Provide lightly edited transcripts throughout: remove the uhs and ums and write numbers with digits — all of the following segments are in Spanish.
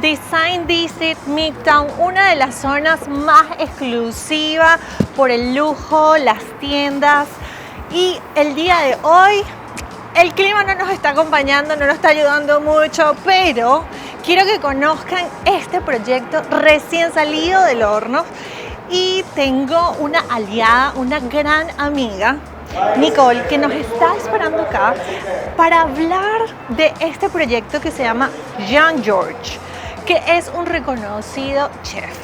Design District Midtown, una de las zonas más exclusivas por el lujo, las tiendas. Y el día de hoy el clima no nos está acompañando, no nos está ayudando mucho, pero quiero que conozcan este proyecto recién salido del horno. Y tengo una aliada, una gran amiga, Nicole, que nos está esperando acá para hablar de este proyecto que se llama Jean-Georges, que es un reconocido chef.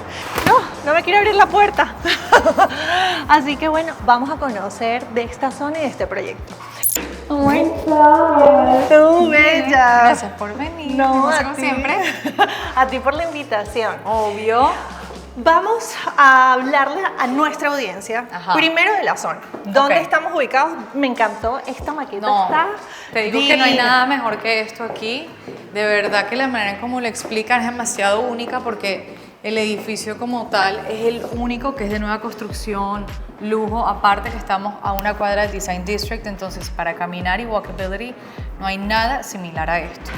No me quiere abrir la puerta. Así que bueno, vamos a conocer de esta zona y de este proyecto. Oh my God. ¡Tú, bella! Gracias por venir. No, como a ti. siempre. A ti por la invitación. Obvio. Vamos a hablarle a nuestra audiencia, Ajá. primero de la zona. ¿Dónde Ok. estamos ubicados? Me encantó, esta maqueta No, está te digo que no hay divina. nada mejor que esto aquí. De verdad que la manera en cómo lo explican es demasiado única porque el edificio como tal es el único que es de nueva construcción, lujo, aparte que estamos a una cuadra del Design District, entonces para caminar y walkability no hay nada similar a esto.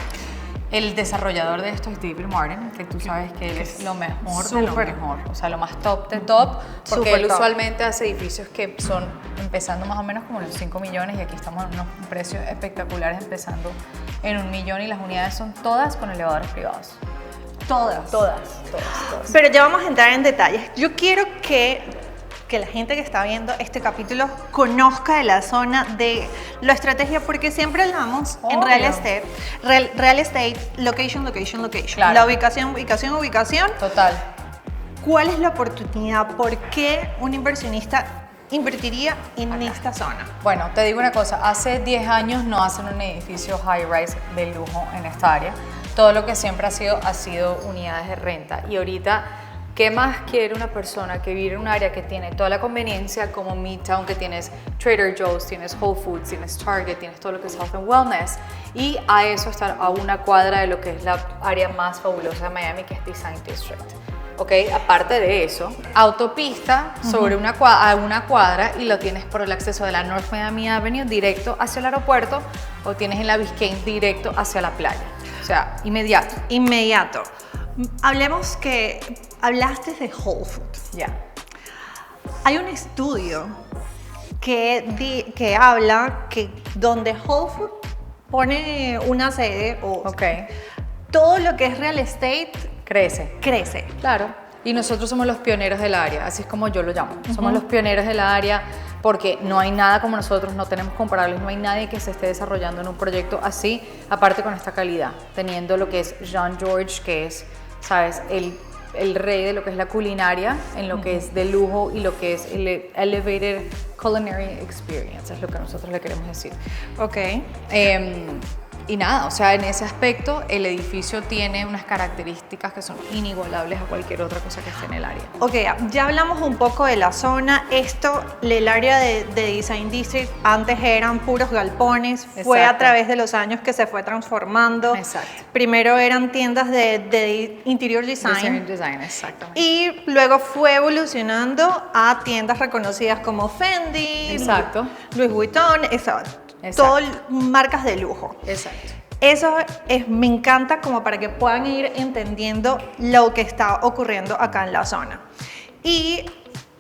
El desarrollador de esto es David Martin, que tú sabes que él es lo mejor de lo Súper. mejor, o sea, lo más top de top, porque Súper él top. usualmente hace edificios que son empezando más o menos como en los 5 millones y aquí estamos en unos precios espectaculares empezando en 1 millón y las unidades son todas con elevadores privados. Todas. Todas. Pero ya vamos a entrar en detalles. Yo quiero que la gente que está viendo este capítulo conozca de la zona, de la estrategia, porque siempre hablamos en Obvio. real estate, location. Claro. La ubicación. Total. ¿Cuál es la oportunidad? ¿Por qué un inversionista invertiría en esta zona? Bueno, te digo una cosa, hace 10 años no hacen un edificio high-rise de lujo en esta área. Todo lo que siempre ha sido unidades de renta. Y ahorita, ¿qué más quiere una persona que vive en un área que tiene toda la conveniencia como Midtown, que tienes Trader Joe's, tienes Whole Foods, tienes Target, tienes todo lo que es Health and Wellness, y a eso estar a una cuadra de lo que es la área más fabulosa de Miami, que es Design District? Ok, aparte de eso, autopista sobre una cuadra y lo tienes por el acceso de la North Miami Avenue directo hacia el aeropuerto o tienes en la Biscayne directo hacia la playa. O sea, inmediato. Inmediato. Hablemos que hablaste de Whole Foods. Ya. Hay un estudio que habla que donde Whole Foods pone una sede o Ok. todo lo que es real estate Crece. crece. Claro. Y nosotros somos los pioneros del área, así es como yo lo llamo. Somos los pioneros del área porque no hay nada como nosotros, no tenemos comparables, no hay nadie que se esté desarrollando en un proyecto así, aparte con esta calidad, teniendo lo que es Jean-Georges, que es, sabes, el rey de lo que es la culinaria, en lo que es de lujo y lo que es el elevated culinary experience, es lo que nosotros le queremos decir. Ok. Y nada, o sea, en ese aspecto el edificio tiene unas características que son inigualables a cualquier otra cosa que esté en el área. Ok, ya hablamos un poco de la zona. El área de Design District antes eran puros galpones. Fue a Exacto. través de los años que se fue transformando. Exacto. Primero eran tiendas de interior design. Design, exactamente. Y luego fue evolucionando a tiendas reconocidas como Fendi, Exacto. Louis Vuitton, exacto. Exacto. Todo marcas de lujo. Exacto. Eso me encanta como para que puedan ir entendiendo lo que está ocurriendo acá en la zona. Y,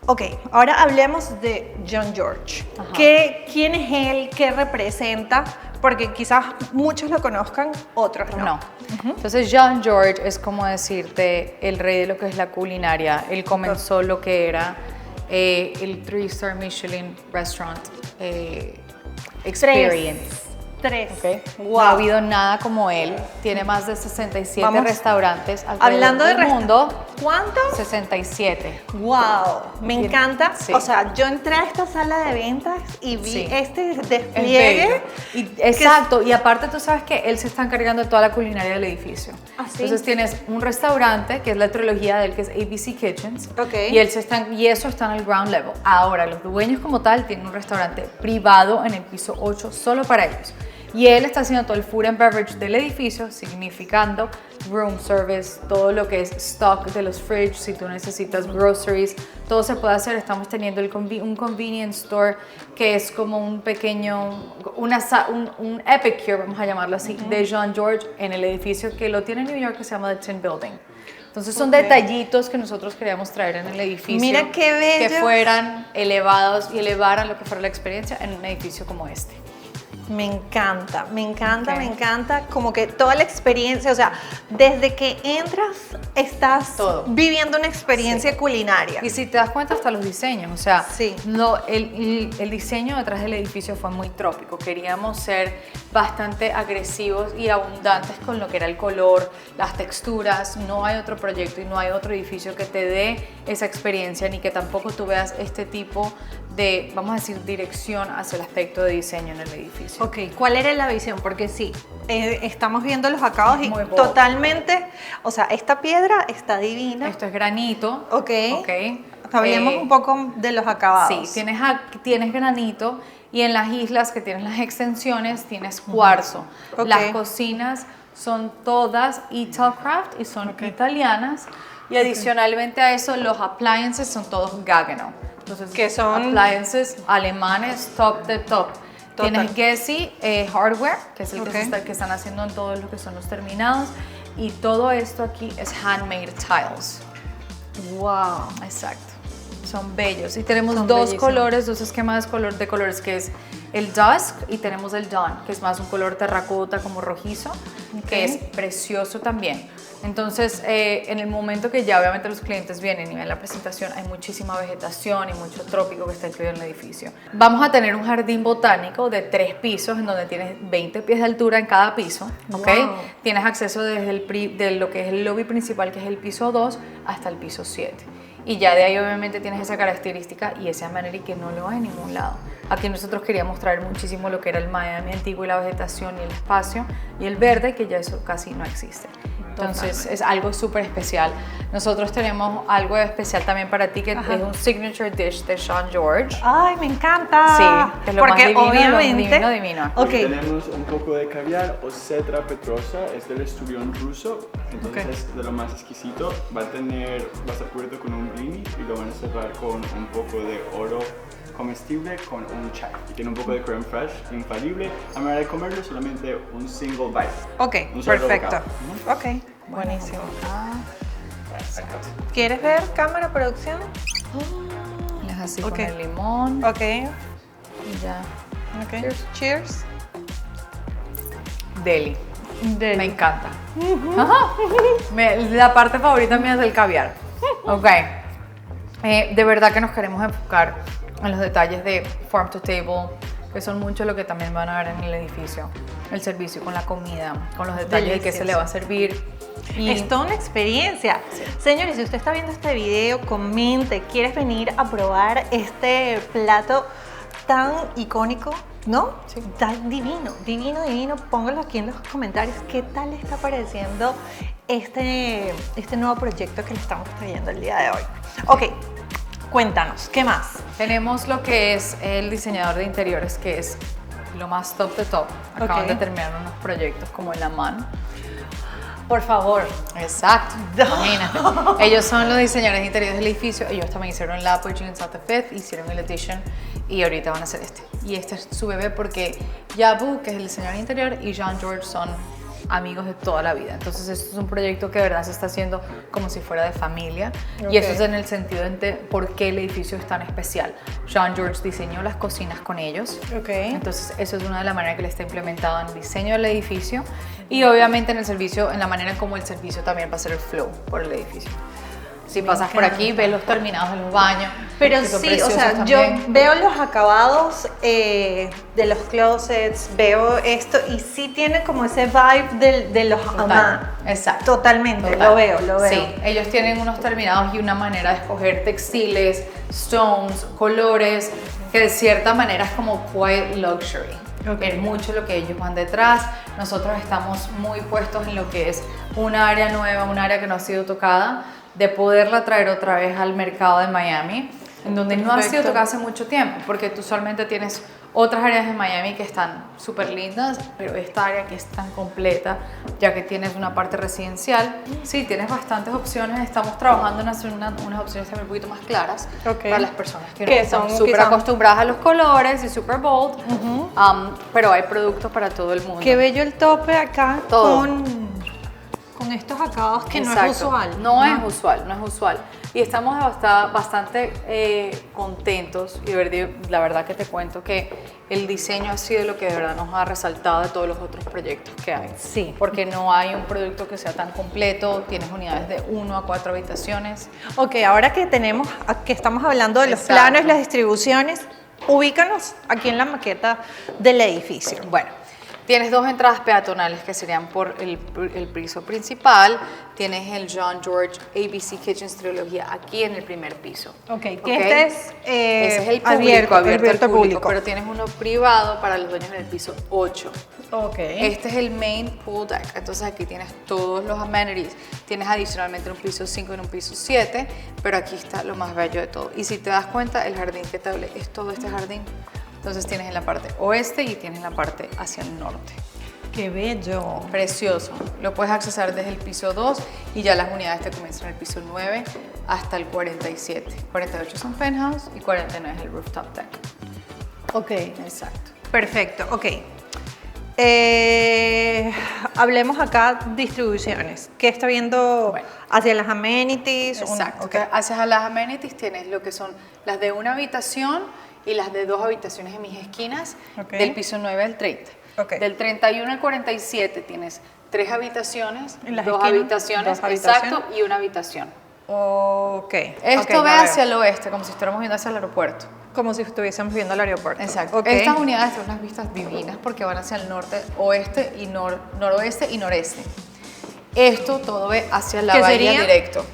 ok, ahora hablemos de Jean-Georges. Ajá. ¿Quién es él? ¿Qué representa? Porque quizás muchos lo conozcan, otros no. No. Entonces Jean-Georges es como decirte el rey de lo que es la culinaria. Él comenzó lo que era el 3-star Michelin Restaurant Experience. Tres. ¿Ok? Wow. No ha habido nada como él. Tiene más de 67 Vamos. restaurantes Hablando de alrededor del mundo. ¿Cuántos? 67. Wow, me encanta. Sí. O sea, yo entré a esta sala de ventas y vi Sí. este Es despliegue. bello. Exacto, y aparte tú sabes que él se está encargando de toda la culinaria del edificio. ¿Ah, sí? Entonces tienes un restaurante, que es la trilogía de él, que es ABC Kitchens, Ok. y eso está en el ground level. Ahora, los dueños como tal tienen un restaurante privado en el piso 8 solo para ellos. Y él está haciendo todo el food and beverage del edificio, significando room service, todo lo que es stock de los fridges, si tú necesitas groceries, todo se puede hacer. Estamos teniendo un convenience store que es como un pequeño, un epicure, vamos a llamarlo así, de Jean George en el edificio que lo tiene en New York, que se llama The Tin Building. Entonces son detallitos que nosotros queríamos traer en el edificio. Mira qué bello. Que fueran elevados y elevaran lo que fuera la experiencia en un edificio como este. Me encanta, me encanta, Ok. me encanta como que toda la experiencia, o sea, desde que entras estás Todo. viviendo una experiencia culinaria. Y si te das cuenta, hasta los diseños, o sea, Sí. el diseño detrás del edificio fue muy trópico. Queríamos ser bastante agresivos y abundantes con lo que era el color, las texturas. No hay otro proyecto y no hay otro edificio que te dé esa experiencia, ni que tampoco tú veas este tipo de, vamos a decir, dirección hacia el aspecto de diseño en el edificio. Ok, ¿cuál era la visión? Porque sí, estamos viendo los acabados y Muy bold. totalmente, o sea, esta piedra está divina. Esto es granito. Ok. Ok. Hablemos un poco de los acabados. Sí, tienes granito y en las islas que tienen las extensiones tienes cuarzo. Ok. Las cocinas son todas Italcraft y son italianas y adicionalmente a eso los appliances son todos Gaggenau. Entonces, Que son- appliances alemanes top de top. Total. Tienes Gessi Hardware, que es el Ok. que están haciendo en todos lo que son los terminados, y todo esto aquí es handmade tiles. Wow. Exacto. Son bellos. Y tenemos Son dos bellísimos. colores, dos esquemas de colores, que es el Dusk y tenemos el Dawn, que es más un color terracota como rojizo, que es precioso también. Entonces, en el momento que ya obviamente los clientes vienen y ven la presentación, hay muchísima vegetación y mucho trópico que está incluido en el edificio. Vamos a tener un jardín botánico de 3 pisos, en donde tienes 20 pies de altura en cada piso, ¿ok? Wow. Tienes acceso desde de lo que es el lobby principal, que es el piso 2, hasta el piso 7. Y ya de ahí obviamente tienes esa característica y ese amenity que no lo hay en ningún lado. Aquí nosotros queríamos traer muchísimo lo que era el Miami antiguo y la vegetación y el espacio y el verde, que ya eso casi no existe. Entonces es algo súper especial. Nosotros tenemos algo especial también para ti, que es un signature dish de Jean George. Ay, me encanta. Sí, que es lo porque más divino, obviamente, lo divino. Ok. Aquí tenemos un poco de caviar o cetra petrosa, es del esturión ruso, entonces Ok. es de lo más exquisito. Va a estar cubierto con un blini y lo van a cerrar con un poco de oro comestible con un chai. Y tiene un poco de creme fraiche infalible. A manera de comerlo, solamente un single bite. Ok, Un solo perfecto. bocado. Ok, buenísimo. Exacto. ¿Quieres ver cámara producción? Es así Ok. con el limón Ok, y ya. ok. Cheers. Cheers. Deli. Me encanta. Ajá. La parte favorita mía es el caviar. Ok. De verdad que nos queremos enfocar en los detalles de farm to table, que son mucho lo que también van a ver en el edificio. El servicio con la comida, con los detalles de qué se le va a servir. Y Es toda una experiencia. Señores, si usted está viendo este video, comente, ¿quieres venir a probar este plato tan icónico? ¿No? Sí. Está divino, divino, divino. Póngalo aquí en los comentarios. ¿Qué tal le está pareciendo este nuevo proyecto que le estamos trayendo el día de hoy? Ok, cuéntanos, ¿qué más? tenemos lo que es el diseñador de interiores, que es lo más top de top. Acaban Ok. de terminar unos proyectos como el Aman. Por favor. Exacto, imagínate. Ellos son los diseñadores de interiores del edificio. Ellos también hicieron el Apogee en South Fifth, hicieron el Edition y ahorita van a hacer este. Y este es su bebé porque Yabu, que es el diseñador de interior, y Jean George son amigos de toda la vida. Entonces esto es un proyecto que de verdad se está haciendo como si fuera de familia. Ok. Y eso es en el sentido de por qué el edificio es tan especial. Jean George diseñó las cocinas con ellos. Ok. Entonces, eso es una de las maneras que le está implementado en el diseño del edificio y obviamente en el servicio, en la manera en cómo el servicio también va a ser el flow por el edificio. Si pasas por aquí, ves los terminados de los baños. Pero que son sí, o preciosos sea, yo también. veo los acabados de los closets, veo esto y sí tiene como ese vibe de los Total, Aman. exacto. Totalmente, Total. lo veo, lo veo. Sí, ellos tienen unos terminados y una manera de escoger textiles, stones, colores, que de cierta manera es como quiet luxury. Ok. Es mucho lo que ellos van detrás. Nosotros estamos muy puestos en lo que es un área nueva, un área que no ha sido tocada, de poderla traer otra vez al mercado de Miami, en donde no ha sido Perfecto. tocada hace mucho tiempo, porque tú usualmente tienes Otras áreas de Miami que están súper lindas, pero esta área que es tan completa, ya que tienes una parte residencial, sí, tienes bastantes opciones. Estamos trabajando en hacer unas opciones también un poquito más claras para las personas que no están súper acostumbradas a los colores y súper bold, pero hay productos para todo el mundo. Qué bello el tope acá con estos acabados que no es usual. No es usual. Y estamos bastante contentos y la verdad que te cuento que el diseño ha sido lo que de verdad nos ha resaltado de todos los otros proyectos que hay. Sí. Porque no hay un producto que sea tan completo, tienes unidades de 1 a 4 habitaciones. Ok, ahora que estamos hablando de los planos, las distribuciones, ubícanos aquí en la maqueta del edificio. Bueno, tienes 2 entradas peatonales que serían por el piso principal. Tienes el John George ABC Kitchens trilogía aquí en el primer piso. Ok, este es, ese es el público, abierto al público, pero tienes uno privado para los dueños del piso 8. Ok. Este es el main pool deck, entonces aquí tienes todos los amenities. Tienes adicionalmente un piso 5 y un piso 7, pero aquí está lo más bello de todo. Y si te das cuenta, el jardín que te hablé es todo este jardín. Entonces tienes en la parte oeste y tienes en la parte hacia el norte. ¡Qué bello! Precioso. Lo puedes accesar desde el piso 2 y ya las unidades te comienzan en el piso 9 hasta el 47. 48 son penthouse y 49 es el rooftop deck. Ok. Exacto. Perfecto, ok. Hablemos acá distribuciones. ¿Qué está viendo hacia las amenities? Exacto. Hacia las amenities tienes lo que son las de una habitación y las de 2 habitaciones en mis esquinas, del piso 9 al 30. Del 31 al 47 tienes 3 habitaciones, 2 habitaciones, exacto, y una habitación. Ok. Esto ve hacia el oeste, como si estuviéramos viendo hacia el aeropuerto. Como si estuviésemos viendo el aeropuerto. Exacto. Estas unidades tienen unas vistas divinas porque van hacia el norte, oeste, y noroeste y noreste. Esto todo ve hacia la bahía directo.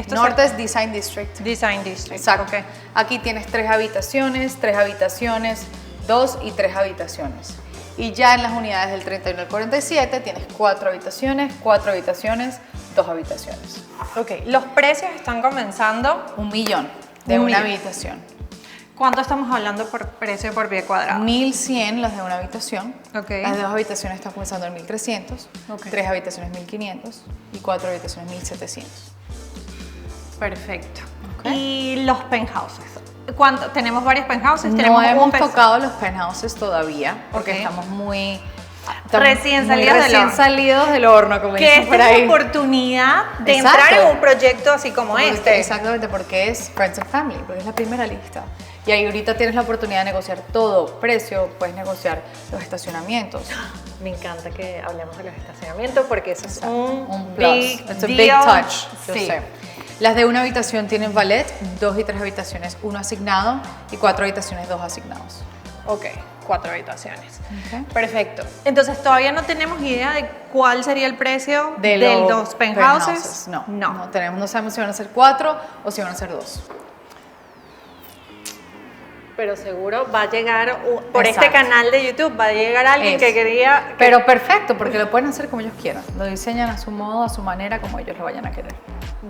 Norte es Design District. Design District. Exacto. Aquí tienes 3 habitaciones, 2 y 3 habitaciones. Y ya en las unidades del 31 al 47 tienes 4 habitaciones, 2 habitaciones. Ok, los precios están comenzando. $1 millón de una habitación. ¿Cuánto estamos hablando por precio por pie cuadrado? 1.100 las de una habitación. Okay. Las de 2 habitaciones están comenzando en 1.300, 3 habitaciones 1.500 y 4 habitaciones 1.700. Perfecto. Y los penthouses. Tenemos varios penthouses. No hemos tocado los penthouses todavía porque estamos muy recién salidos del horno, como dicen por ahí. Que es la oportunidad de entrar en un proyecto así como este. Exactamente, porque es Friends and Family, porque es la primera lista. Y ahí ahorita tienes la oportunidad de negociar todo, precio, puedes negociar los estacionamientos. Me encanta que hablemos de los estacionamientos porque eso es un plus. Big big touch. Yo sí. sé. Las de una habitación tienen ballet, 2 y 3 habitaciones, 1 asignado y 4 habitaciones, 2 asignados. Ok, 4 habitaciones. Perfecto. Entonces todavía no tenemos idea de cuál sería el precio de los penthouses. No sabemos si van a ser 4 o si van a ser 2. Pero seguro va a llegar, por este canal de YouTube, va a llegar alguien que quería... Pero perfecto, porque lo pueden hacer como ellos quieran. Lo diseñan a su modo, a su manera, como ellos lo vayan a querer.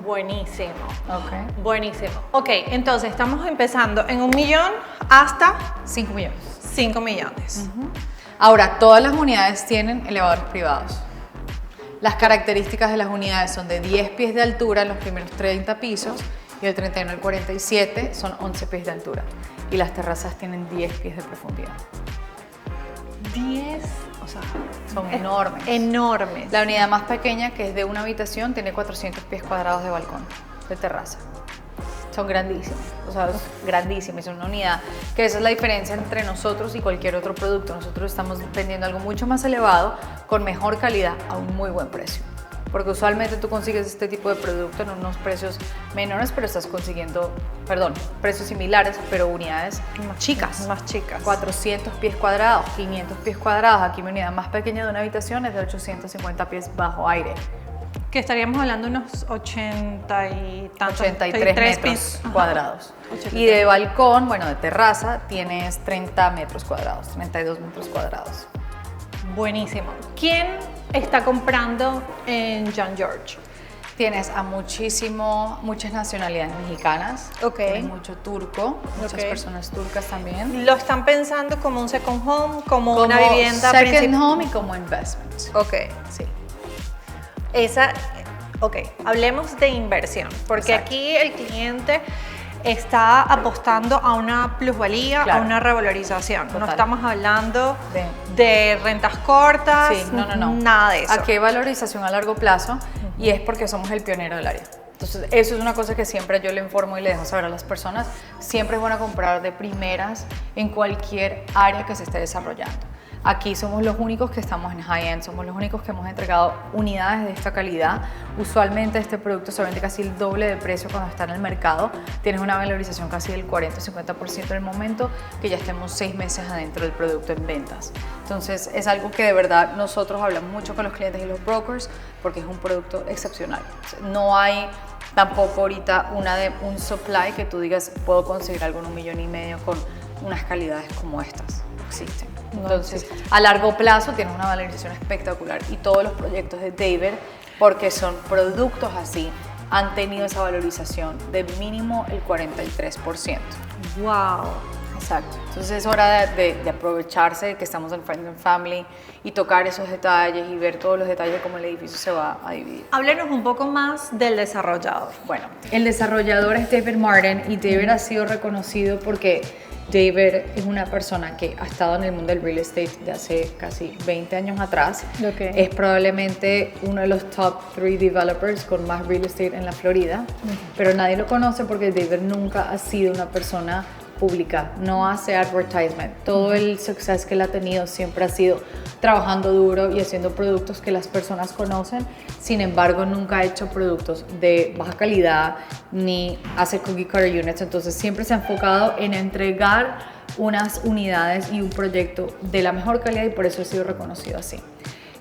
Buenísimo. Ok. Buenísimo. Ok, entonces estamos empezando en $1 millón hasta 5 millones. 5 millones. Ahora, todas las unidades tienen elevadores privados. Las características de las unidades son de 10 pies de altura en los primeros 30 pisos y el 31 al 47 son 11 pies de altura. Y las terrazas tienen 10 pies de profundidad. 10, o sea, son enormes. Enormes. La unidad más pequeña, que es de una habitación, tiene 400 pies cuadrados de balcón, de terraza. Son grandísimas, o sea, grandísimas. Es una unidad que esa es la diferencia entre nosotros y cualquier otro producto. Nosotros estamos vendiendo algo mucho más elevado, con mejor calidad, a un muy buen precio. Porque usualmente tú consigues este tipo de producto en unos precios menores, pero estás consiguiendo, precios similares, pero unidades chicas. Más chicas. 400 pies cuadrados, 500 pies cuadrados. Aquí mi unidad más pequeña de una habitación es de 850 pies bajo aire. Que estaríamos hablando de unos 80 y tantos. 83 metros cuadrados. 83. Y de balcón, de terraza, tienes 30 metros cuadrados, 32 metros cuadrados. Buenísimo. ¿Quién está comprando en John George? Tienes a muchas nacionalidades mexicanas. Ok. Tienes mucho turco, muchas Ok. personas turcas también. ¿Lo están pensando como un second home, como una Como vivienda second principal? home y como investment. Ok. Sí. Ok, hablemos de inversión, porque Exacto. aquí el cliente está apostando a una plusvalía, Claro. a una revalorización. No Total. estamos hablando de rentas cortas, Sí, no. nada de eso. Aquí hay valorización a largo plazo y es porque somos el pionero del área. Entonces, eso es una cosa que siempre yo le informo y le dejo saber a las personas. Siempre es bueno comprar de primeras en cualquier área que se esté desarrollando. Aquí somos los únicos que estamos en high-end, somos los únicos que hemos entregado unidades de esta calidad. Usualmente este producto se vende casi el doble de precio cuando está en el mercado. Tienes una valorización casi del 40-50% en el momento que ya estemos 6 meses adentro del producto en ventas. Entonces es algo que de verdad nosotros hablamos mucho con los clientes y los brokers porque es un producto excepcional. No hay tampoco ahorita un supply que tú digas puedo conseguir algo en 1,5 millones con unas calidades como estas. No existen. Entonces, a largo plazo tienes una valorización espectacular y todos los proyectos de David, porque son productos así, han tenido esa valorización de mínimo el 43%. Wow. Exacto. Entonces es hora de aprovecharse de que estamos en Friends and Family y tocar esos detalles y ver todos los detalles de cómo el edificio se va a dividir. Háblenos un poco más del desarrollador. Bueno, el desarrollador es David Martin y David ha sido reconocido porque David es una persona que ha estado en el mundo del real estate de hace casi 20 años atrás. Ok. Es probablemente uno de los top 3 developers con más real estate en la Florida, pero nadie lo conoce porque David nunca ha sido una persona pública, no hace advertisement. Todo el success que él ha tenido siempre ha sido trabajando duro y haciendo productos que las personas conocen. Sin embargo, nunca ha hecho productos de baja calidad ni hace cookie cutter units. Entonces siempre se ha enfocado en entregar unas unidades y un proyecto de la mejor calidad y por eso ha sido reconocido así.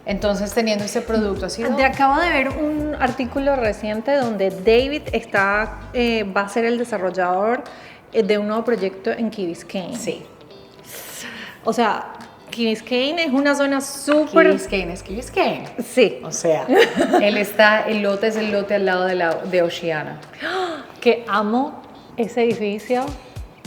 Entonces, teniendo ese producto ha sido... Acabo de ver un artículo reciente donde David va a ser el desarrollador de un nuevo proyecto en Key Biscayne. Sí. O sea, Key Biscayne es una zona súper... Key Biscayne es Key Biscayne. Sí. O sea, el lote es el lote al lado de Oceana. Que amo ese edificio,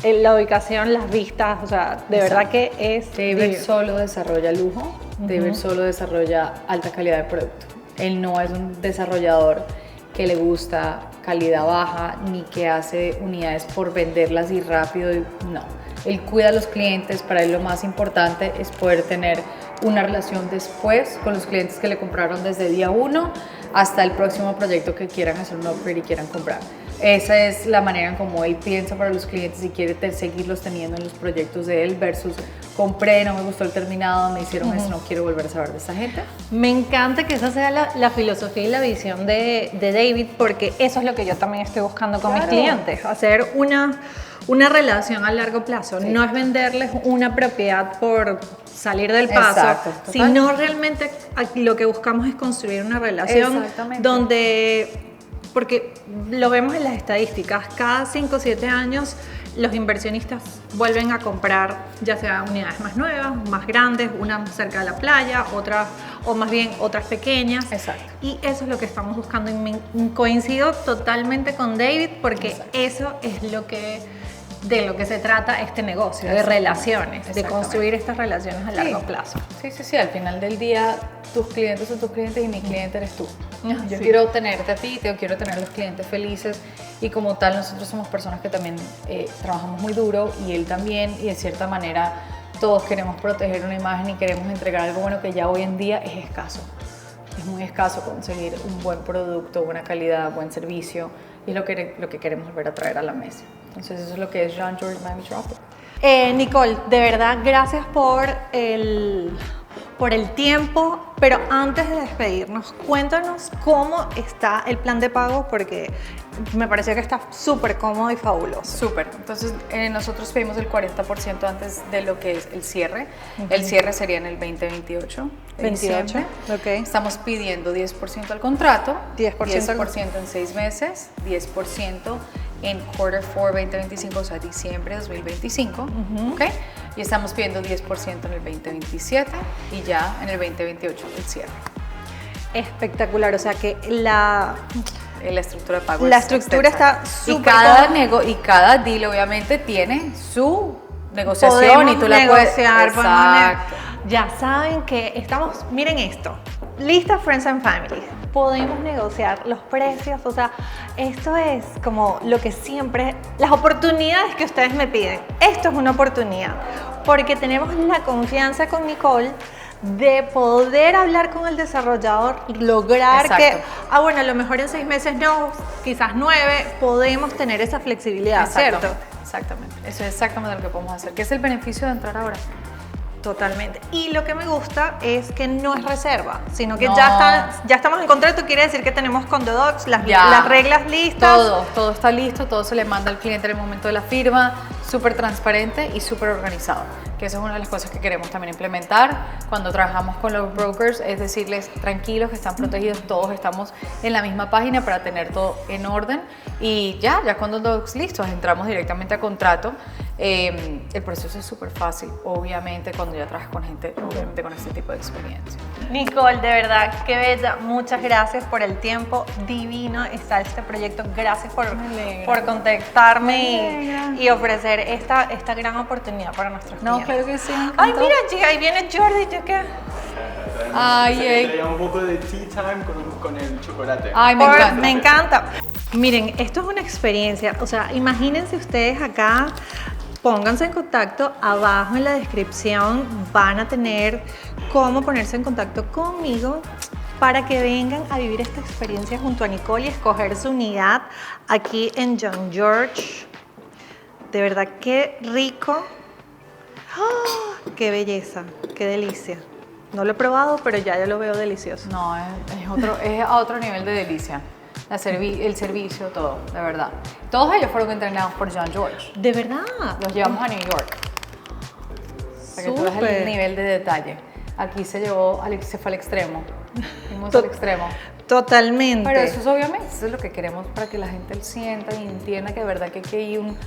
la ubicación, las vistas, o sea, de verdad que es... David divino. solo desarrolla lujo, David solo desarrolla alta calidad de producto. Él no es un desarrollador que le gusta calidad baja ni que hace unidades por venderlas y rápido, no. Él cuida a los clientes, para él lo más importante es poder tener una relación después con los clientes que le compraron desde día 1 hasta el próximo proyecto que quieran hacer un upgrade y quieran comprar. Esa es la manera en cómo él piensa para los clientes y quiere seguirlos teniendo en los proyectos de él versus compré, no me gustó el terminado, me hicieron esto, no quiero volver a saber de esa gente. Me encanta que esa sea la filosofía y la visión de David, porque eso es lo que yo también estoy buscando con mis Claro. clientes, hacer una relación a largo plazo. Sí. No es venderles una propiedad por salir del paso, Exacto, total. sino realmente lo que buscamos es construir una relación Exactamente. donde... Porque lo vemos en las estadísticas, cada 5 o 7 años los inversionistas vuelven a comprar ya sea unidades más nuevas, más grandes, una más cerca de la playa, otras, o más bien otras pequeñas. Exacto. Y eso es lo que estamos buscando. Y coincido totalmente con David porque Exacto. eso es de lo que se trata este negocio, de Exacto. relaciones, de Exactamente. construir estas relaciones a largo Sí. plazo. Sí, al final del día tus clientes son tus clientes y mi cliente eres tú. Yo Sí. quiero tenerte a ti, quiero tener a los clientes felices y como tal nosotros somos personas que también trabajamos muy duro y él también y de cierta manera todos queremos proteger una imagen y queremos entregar algo bueno que ya hoy en día es escaso. Es muy escaso conseguir un buen producto, buena calidad, buen servicio y es lo que queremos volver a traer a la mesa. Entonces eso es lo que es Jean-Georges Miami Tropic. Nicole, de verdad, gracias por el tiempo, pero antes de despedirnos, cuéntanos cómo está el plan de pago, porque me pareció que está súper cómodo y fabuloso. Súper. Entonces, nosotros pedimos el 40% antes de lo que es el cierre. El cierre sería en el 2028. de 28, diciembre. ok. Estamos pidiendo 10% al contrato, 10% en 6 meses, 10% en quarter 4 2025, o sea, diciembre de 2025, ¿ok? Y estamos pidiendo 10% en el 2027 y ya en el 2028 el cierre. espectacular, o sea que La estructura de pago la es estructura extensa. está y súper cada cómoda. y cada deal obviamente tiene su negociación Podemos y tú la negociar, puedes. Exacto. ya saben que estamos, miren esto, lista Friends and Family, podemos negociar los precios, o sea, esto es como lo que siempre, las oportunidades que ustedes me piden, esto es una oportunidad, porque tenemos la confianza con Nicole de poder hablar con el desarrollador, lograr Exacto. que, bueno, a lo mejor en 6 meses no, quizás 9, podemos tener esa flexibilidad, ¿cierto? Exactamente. Eso es exactamente lo que podemos hacer. ¿Qué es el beneficio de entrar ahora? Totalmente. Y lo que me gusta es que no es reserva, sino que No. ya estamos en contrato, quiere decir que tenemos con The Docs las Ya. reglas listas. Todo está listo, todo se le manda al cliente en el momento de la firma, súper transparente y súper organizado. Que esa es una de las cosas que queremos también implementar cuando trabajamos con los brokers, es decirles tranquilos que están protegidos, todos estamos en la misma página para tener todo en orden y ya cuando Docs listos entramos directamente a contrato. El proceso es súper fácil, obviamente, cuando ya trabajas con gente, obviamente con este tipo de experiencia. Nicole, de verdad, qué bella. Muchas gracias por el tiempo. Divino está este proyecto. Gracias por contactarme y ofrecer esta gran oportunidad para nuestros clientes. Claro que sí. Ay, mira, chica, ahí viene Jordi. ¿Yo qué? Sería un poco de tea time con el chocolate. Ay, me encanta. Me encanta. Miren, esto es una experiencia. O sea, imagínense ustedes acá. Pónganse en contacto, abajo en la descripción van a tener cómo ponerse en contacto conmigo para que vengan a vivir esta experiencia junto a Nicole y escoger su unidad aquí en John George. De verdad, qué rico. ¡Ah! Qué belleza, qué delicia. No lo he probado, pero ya yo lo veo delicioso. No, es a otro nivel de delicia. El servicio, todo, de verdad. Todos ellos fueron entrenados por John George. ¿De verdad? Los llevamos a New York. Para que tú veas el nivel de detalle. Aquí se fue al extremo. Fuimos al extremo. Totalmente. Pero eso es obviamente, eso es lo que queremos para que la gente sienta y entienda que de verdad que aquí hay un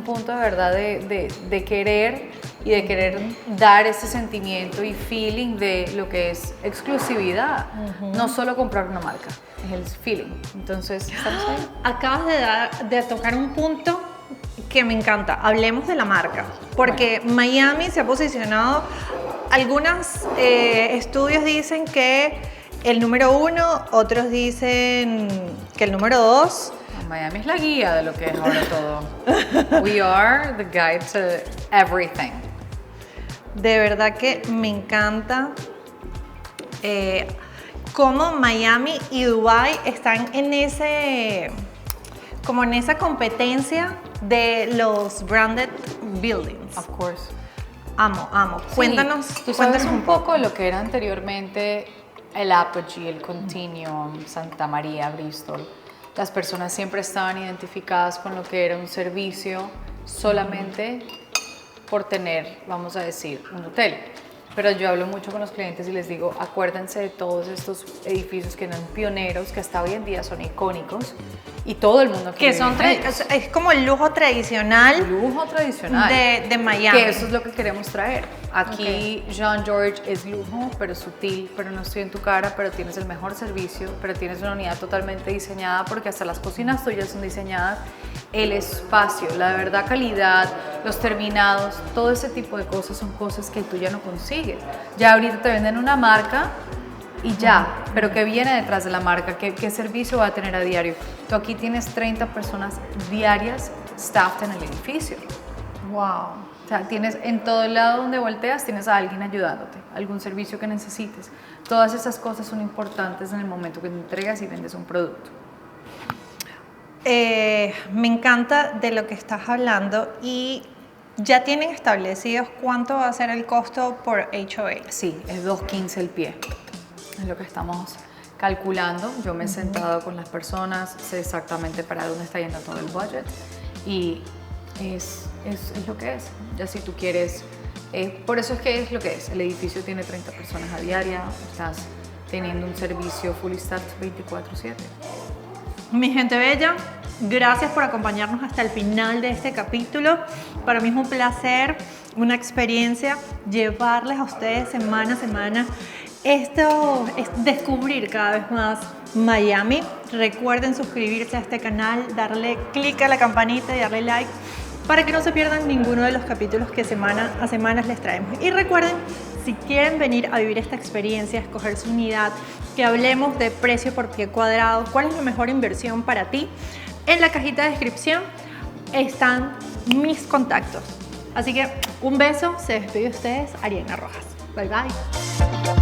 punto de verdad de querer y de querer dar ese sentimiento y feeling de lo que es exclusividad. No solo comprar una marca, es el feeling. Entonces, ¿estamos ahí? Acabas de tocar un punto que me encanta. Hablemos de la marca, porque Miami se ha posicionado, algunos estudios dicen que el número 1, otros dicen que el número 2. Miami es la guía de lo que es ahora todo. We are the guide to everything. De verdad que me encanta cómo Miami y Dubai están en esa competencia de los branded buildings. Of course. Amo. Sí, Cuéntanos, tú sabes un poco lo que era anteriormente el Apogee, el Continuum, Santa María, Bristol. Las personas siempre estaban identificadas con lo que era un servicio solamente por tener, vamos a decir, un hotel. Pero yo hablo mucho con los clientes y les digo, acuérdense de todos estos edificios que eran pioneros, que hasta hoy en día son icónicos y todo el mundo quiere que son vivir en ellos. es como el lujo tradicional Lujo tradicional de Miami. que eso es lo que queremos traer. Aquí John George es lujo, pero sutil, pero no estoy en tu cara, pero tienes el mejor servicio, pero tienes una unidad totalmente diseñada porque hasta las cocinas tuyas son diseñadas, el espacio, la de verdad calidad, los terminados, todo ese tipo de cosas son cosas que tú ya no consigues. Ya ahorita te venden una marca y ya, pero ¿qué viene detrás de la marca? ¿Qué servicio va a tener a diario? Tú aquí tienes 30 personas diarias staffed en el edificio. Wow. O sea, tienes en todo el lado donde volteas, tienes a alguien ayudándote, algún servicio que necesites. Todas esas cosas son importantes en el momento que te entregas y vendes un producto. Me encanta de lo que estás hablando y ya tienen establecidos cuánto va a ser el costo por HOA. Sí, es $2.15 el pie. Es lo que estamos calculando. Yo me he sentado con las personas, sé exactamente para dónde está yendo todo el budget y es lo que es. Ya si tú quieres, por eso es que es lo que es. El edificio tiene 30 personas a diaria, estás teniendo un servicio fully staffed 24/7. Mi gente bella, gracias por acompañarnos hasta el final de este capítulo. Para mí es un placer, una experiencia llevarles a ustedes semana a semana Esto es descubrir cada vez más Miami. Recuerden suscribirse a este canal, darle clic a la campanita y darle like para que no se pierdan ninguno de los capítulos que semana a semana les traemos. Y recuerden, si quieren venir a vivir esta experiencia, escoger su unidad, que hablemos de precio por pie cuadrado, cuál es la mejor inversión para ti, en la cajita de descripción están mis contactos. Así que un beso, se despide de ustedes, Ariana Rojas. Bye bye.